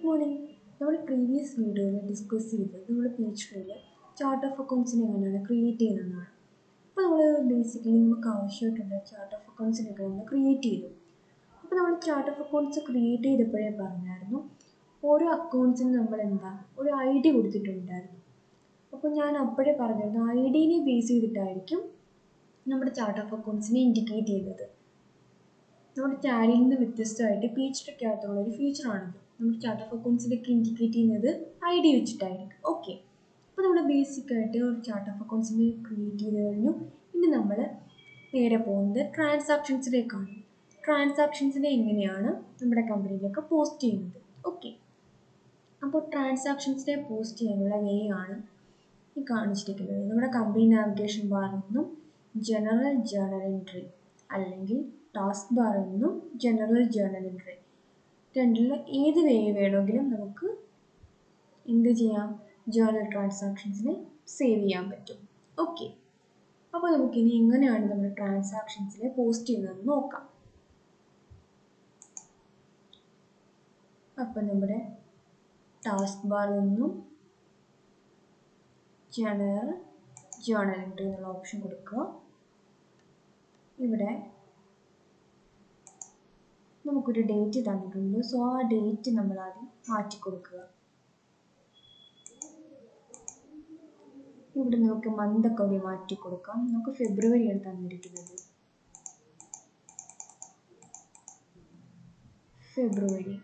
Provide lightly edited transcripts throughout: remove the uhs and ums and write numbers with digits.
Good morning. നമ്മൾ previous വീഡിയോയിൽ discuss ചെയ്തത് നമ്മൾ പേജ് 3 ചാർട്ട് ഓഫ് അക്കൗണ്ട്സിനെ എങ്ങനെയാണ് ക്രിയേറ്റ് ചെയ്യുന്നതെന്നാണ്. അപ്പോൾ നമ്മൾ ബേസിക്കലി നമുക്ക് ആവശ്യമായിട്ടുള്ള ചാർട്ട് ഓഫ് അക്കൗണ്ട്സിനൊക്കെ നമ്മൾ ക്രിയേറ്റ് ചെയ്തു. അപ്പോൾ നമ്മൾ ചാർട്ട് ഓഫ് അക്കൗണ്ട്സ് ക്രിയേറ്റ് ചെയ്തപ്പോഴേ പറഞ്ഞായിരുന്നു ഓരോ അക്കൗണ്ട്സിനും നമ്മൾ ഒരു ഐ ഡി കൊടുത്തിട്ടുണ്ടായിരുന്നു. അപ്പോൾ ഞാൻ അപ്പോഴേ പറഞ്ഞിരുന്നു ഐ ഡിനെ ബേസ് ചെയ്തിട്ടായിരിക്കും നമ്മുടെ ചാർട്ട് ഓഫ് അക്കൗണ്ട്സിനെ ഇൻഡിക്കേറ്റ് ചെയ്യുന്നത്. നമ്മുടെ ടാലിയിൽ നിന്ന് വ്യത്യസ്തമായിട്ട് പേജ് ട്രിക്കകത്തുള്ള ഒരു ഫീച്ചറാണിത്. നമ്മുടെ ചാർട്ട് ഓഫ് അക്കൗണ്ട്സിലൊക്കെ ഇൻഡിക്കേറ്റ് ചെയ്യുന്നത് ഐ ഡി വെച്ചിട്ടായിരിക്കും. ഓക്കെ, അപ്പോൾ നമ്മൾ ബേസിക്കായിട്ട് ഒരു ചാർട്ട് ഓഫ് അക്കൗണ്ട്സിനെ ക്രിയേറ്റ് ചെയ്ത് കഴിഞ്ഞു. ഇനി നമ്മൾ നേരെ പോകുന്നത് ട്രാൻസാക്ഷൻസിലേക്കാണ്. ട്രാൻസാക്ഷൻസിനെ എങ്ങനെയാണ് നമ്മുടെ കമ്പനിയിലേക്ക് പോസ്റ്റ് ചെയ്യുന്നത്. ഓക്കെ, അപ്പോൾ ട്രാൻസാക്ഷൻസിനെ പോസ്റ്റ് ചെയ്യാനുള്ള വേ ആണ് ഈ കാണിച്ചിരിക്കുന്നത്. നമ്മുടെ കമ്പനി നാവിഗേഷൻ ബാറിൽ നിന്നും ജനറൽ ജേർണൽ എൻട്രി അല്ലെങ്കിൽ ടാസ്ക് ബാറിൽ നിന്നും ജനറൽ ജേർണൽ എൻട്രി രണ്ടിൽ ഏത് വേ വേണമെങ്കിലും നമുക്ക് എന്ത് ചെയ്യാം, ജേർണൽ ട്രാൻസാക്ഷൻസിനെ സേവ് ചെയ്യാൻ പറ്റും. ഓക്കെ, അപ്പോൾ നമുക്കിനി എങ്ങനെയാണ് നമ്മൾ ട്രാൻസാക്ഷൻസിനെ പോസ്റ്റ് ചെയ്യുന്നതെന്ന് നോക്കാം. അപ്പം നമ്മുടെ ടാസ്ക് ബാറിൽ നിന്നും ജനറൽ ജേർണൽ എൻട്രി എന്നുള്ള ഓപ്ഷൻ കൊടുക്കുക. ഇവിടെ നമുക്കൊരു ഡേറ്റ് തന്നിട്ടുണ്ട്. സോ ആ ഡേറ്റ് നമ്മൾ ആദ്യം മാറ്റി കൊടുക്കുക. ഇവിടെ നമുക്ക് മന്തൊക്കെ അവിടെ മാറ്റി കൊടുക്കാം. നമുക്ക് ഫെബ്രുവരിയാണ് തന്നിരിക്കുന്നത്. ഫെബ്രുവരി.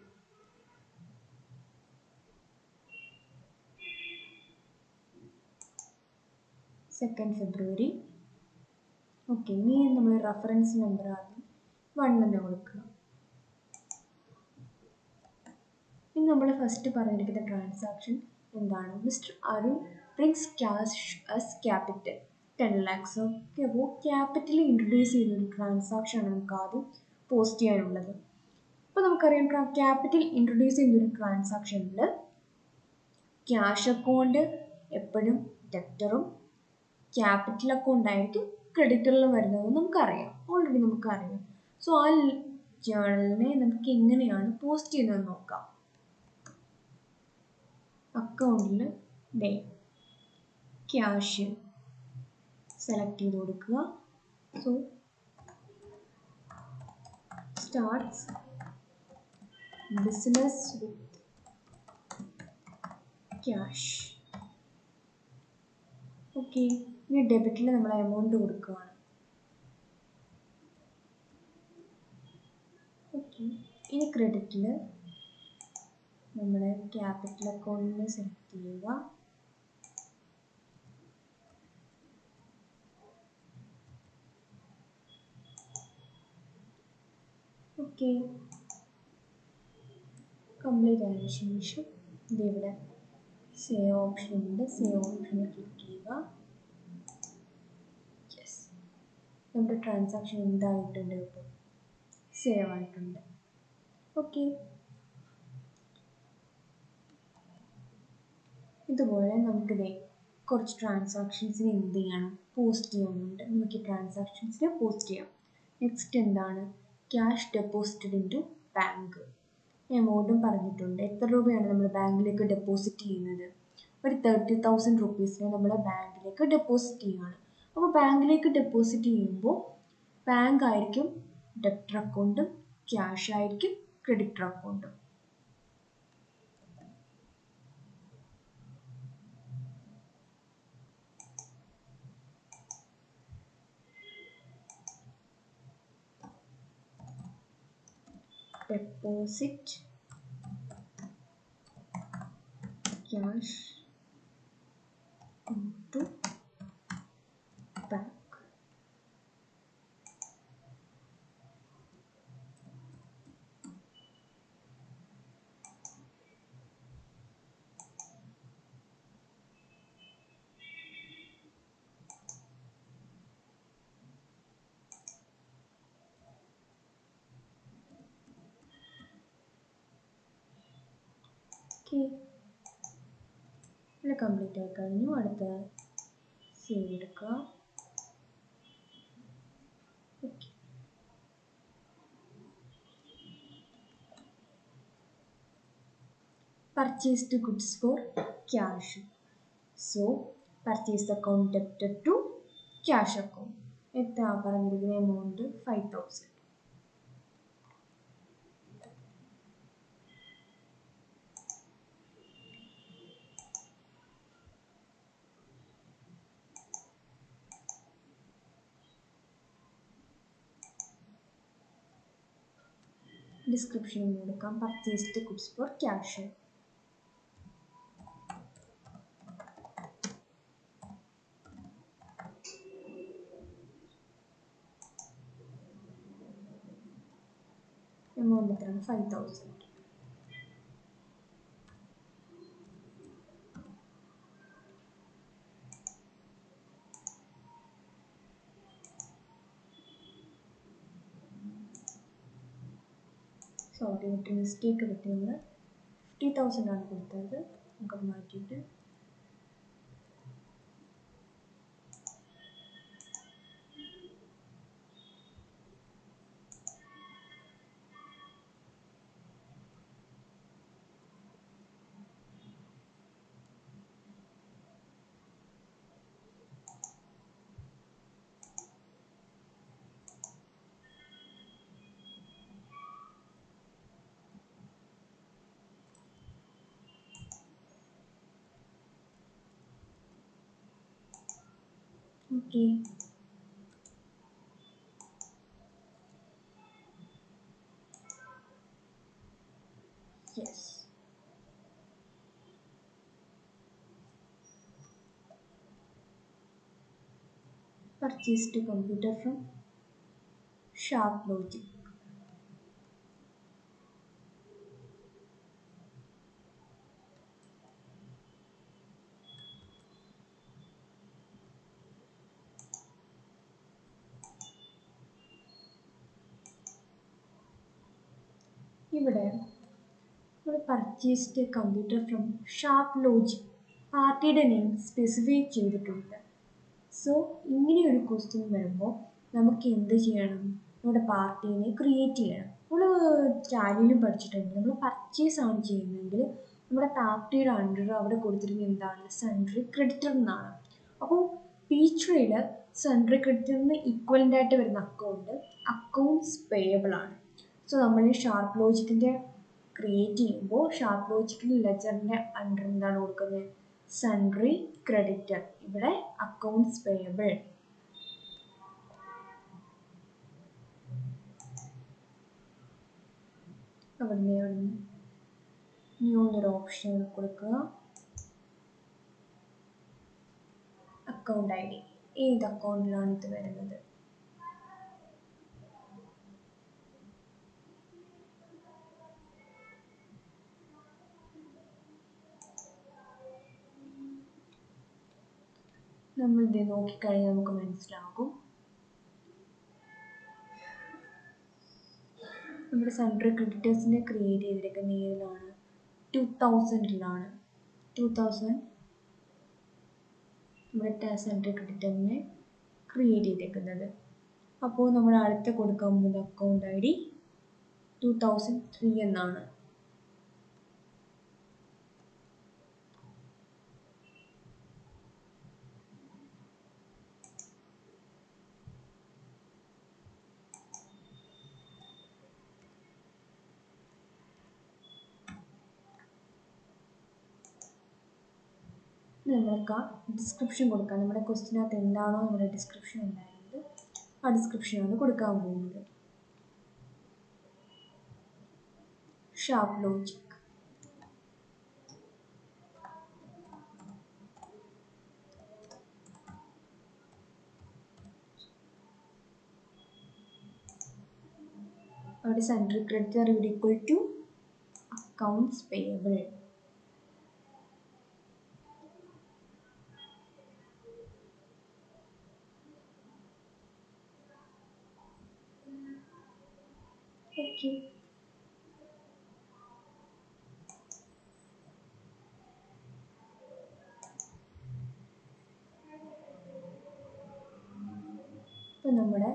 സെക്കൻഡ് ഫെബ്രുവരി. ഓക്കെ, ഇനി നമ്മൾ റെഫറൻസ് നമ്പർ ആദ്യം 1 തന്നെ കൊടുക്കുക. ഇനി നമ്മൾ ഫസ്റ്റ് പറഞ്ഞിരിക്കുന്ന ട്രാൻസാക്ഷൻ എന്താണ്? Mister Arun brings cash as capital 10 lakhs. Okay, അപ്പോൾ ക്യാപിറ്റൽ ഇൻട്രൊഡ്യൂസ് ചെയ്യുന്നൊരു ട്രാൻസാക്ഷനാണ് നമുക്ക് ആദ്യം പോസ്റ്റ് ചെയ്യാനുള്ളത്. അപ്പോൾ നമുക്കറിയാം ക്യാപിറ്റൽ ഇൻട്രൊഡ്യൂസ് ചെയ്യുന്നൊരു ട്രാൻസാക്ഷനിൽ ക്യാഷ് അക്കൗണ്ട് എപ്പോഴും ഡെപ്റ്ററും ക്യാപിറ്റൽ അക്കൗണ്ട് ആയിരിക്കും ക്രെഡിറ്ററിലും വരുന്നതെന്ന് നമുക്കറിയാം, ഓൾറെഡി നമുക്കറിയാം. സോ ആ ജേർണലിനെ നമുക്ക് എങ്ങനെയാണ് പോസ്റ്റ് ചെയ്യുന്നതെന്ന് നോക്കാം. അക്കൗണ്ടിൽ ക്യാഷ് സെലക്ട് ചെയ്ത് കൊടുക്കുക. So starts business with cash. Okay, ഇനി ഡെബിറ്റിൽ നമ്മൾ എമൗണ്ട് കൊടുക്കുകയാണ്. ഓക്കെ, ഇനി ക്രെഡിറ്റിൽ നമ്മൾ ക്യാപിറ്റൽ അക്കൗണ്ടിനെ സെലക്ട് ചെയ്യുക. ഓക്കെ, കംപ്ലീറ്റ് ആയതിനു ശേഷം ഇതിവിടെ സേവ് ഓപ്ഷൻ ഉണ്ട്. സേവ് ഓപ്ഷനിൽ ക്ലിക്ക് ചെയ്യുക. യെസ്, നമ്മുടെ ട്രാൻസാക്ഷൻ എന്തായിട്ടുണ്ട്, ഇപ്പോൾ സേവ് ആയിട്ടുണ്ട്. ഓക്കെ, ഇതുപോലെ നമുക്കിതേ കുറച്ച് ട്രാൻസാക്ഷൻസിന് എന്ത് ചെയ്യണം, പോസ്റ്റ് ചെയ്യാനുണ്ട്. നമുക്ക് ഈ ട്രാൻസാക്ഷൻസിനെ പോസ്റ്റ് ചെയ്യാം. നെക്സ്റ്റ് എന്താണ്, cash deposited into bank. എമൗണ്ടും പറഞ്ഞിട്ടുണ്ട്. എത്ര രൂപയാണ് നമ്മൾ ബാങ്കിലേക്ക് ഡെപ്പോസിറ്റ് ചെയ്യുന്നത്? ഒരു 30,000 rupees നമ്മൾ ബാങ്കിലേക്ക് ഡെപ്പോസിറ്റ് ചെയ്യുകയാണ്. അപ്പോൾ ബാങ്കിലേക്ക് ഡെപ്പോസിറ്റ് ചെയ്യുമ്പോൾ ബാങ്ക് ആയിരിക്കും ഡെപ്റ്റർ അക്കൗണ്ടും ക്യാഷ് ആയിരിക്കും ക്രെഡിറ്റർ അക്കൗണ്ടും. Deposit cash into bank. Okay, ഇവിടെ കംപ്ലീറ്റ് ആയി കഴിഞ്ഞു. അടുത്ത സേവ് എടുക്കുക. Okay, purchased goods for cash. So purchase account debted to cash account. എത്ര പറഞ്ഞിരിക്കുന്ന എമൗണ്ട് 5,000. ഡിസ്ക്രിപ്ഷൻ കൊടുക്കാം purchased goods for cash. Amount എത്രയാണ് 5,000. സോറി ഒരു മിസ്റ്റേക്ക് പറ്റി, നമ്മൾ 50,000 ആണ് കൊടുത്തത്. നമുക്കത് മാറ്റിയിട്ട് okay. Yes. Purchased computer from Sharp Logic. ഇവിടെ നമ്മൾ purchased computer from sharp logic പാർട്ടിയുടെ നെയിം സ്പെസിഫൈ ചെയ്തിട്ടുണ്ട്. സോ ഇങ്ങനെയൊരു ക്വസ്റ്റ്യൻ വരുമ്പോൾ നമുക്ക് എന്ത് ചെയ്യണം? നമ്മുടെ പാർട്ടീനെ ക്രിയേറ്റ് ചെയ്യണം. നമ്മൾ ടാലിയിലും പഠിച്ചിട്ടുണ്ട്, നമ്മൾ പർച്ചേസ് ആണ് ചെയ്യുന്നതെങ്കിൽ നമ്മുടെ പാർട്ടിയുടെ അണ്ടർ അവിടെ കൊടുത്തിരിക്കുന്നത് എന്താണ്? സൺട്രി ക്രെഡിറ്റർ എന്നാണ്. അപ്പോൾ പീച്ച്വേയിൽ സൺട്രി ക്രെഡിറ്ററിന് ഈക്വലൻ്റ് ആയിട്ട് വരുന്ന അക്കൗണ്ട്സ് പേയബിൾ ആണ്. സോ നമ്മൾ ഈ ഷാർപ്പ് ലോജിക്കിൻ്റെ ക്രിയേറ്റ് ചെയ്യുമ്പോൾ ഷാർപ്പ് ലോജിക്കിൽ ലെജറിൻ്റെ അണ്ടർ എന്താണ് കൊടുക്കുന്നത്? Sundry creditor. ഇവിടെ അക്കൗണ്ട്സ് പേയബിൾ. അവിടുന്ന് ന്യൂ എന്നൊരു ഓപ്ഷൻ കൊടുക്കുക. അക്കൗണ്ട് ഐ ഡി, ഏത് അക്കൗണ്ടിലാണ് ഇത് വരുന്നത്? നമ്മളിത് നോക്കിക്കഴിഞ്ഞാൽ നമുക്ക് മനസ്സിലാകും. നമ്മുടെ സൺട്രി ക്രെഡിറ്റേഴ്സിനെ ക്രിയേറ്റ് ചെയ്തിരിക്കുന്ന ഏതിലാണ്? 2000-ലാണ്. 2000 നമ്മുടെ സൺട്രി ക്രെഡിറ്ററിനെ ക്രിയേറ്റ് ചെയ്തേക്കുന്നത്. അപ്പോൾ നമ്മൾ അടുത്ത കൊടുക്കാൻ പോകുന്ന അക്കൗണ്ട് ഐ ഡി 2003 എന്നാണ്. നമ്മൾക്ക് ഡിസ്ക്രിപ്ഷൻ കൊടുക്കാം. നമ്മുടെ ക്വസ്റ്റിനകത്ത് എന്താണോ നമ്മുടെ ഡിസ്ക്രിപ്ഷൻ ഉണ്ടായിരുന്നത് ആ ഡിസ്ക്രിപ്ഷനാണ് കൊടുക്കാൻ പോകുന്നത്. Sharp logic. അവിടെ sundry creditor equal to accounts payable. Okay. ഇപ്പോൾ നമ്മുടെ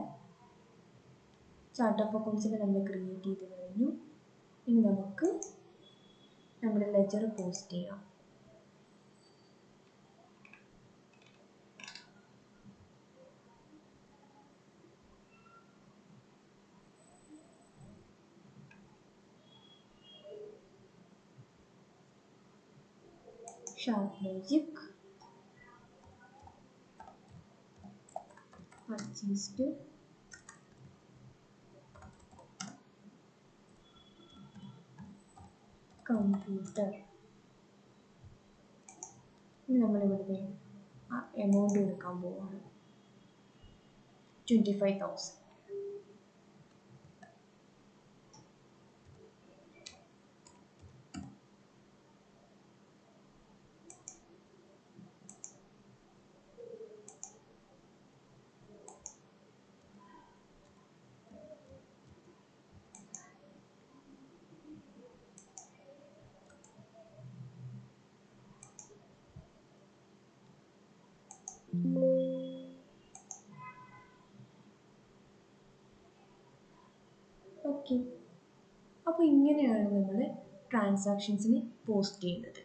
ചാർട്ട് ഓഫ് അക്കൗണ്ട്സിനെ നമ്മൾ ക്രിയേറ്റ് ചെയ്ത് കഴിഞ്ഞു. ഇനി നമുക്ക് നമ്മുടെ ലെജർ പോസ്റ്റ് ചെയ്യാം. SharpLogic purchased computer. നമ്മളിവിടെ ആ എമൗണ്ട് കൊടുക്കാൻ പോവാണ്, 25,000. ഓക്കെ, അപ്പോൾ ഇങ്ങനെയാണ് നമ്മൾ ട്രാൻസാക്ഷൻസിന് പോസ്റ്റ് ചെയ്യുന്നത്.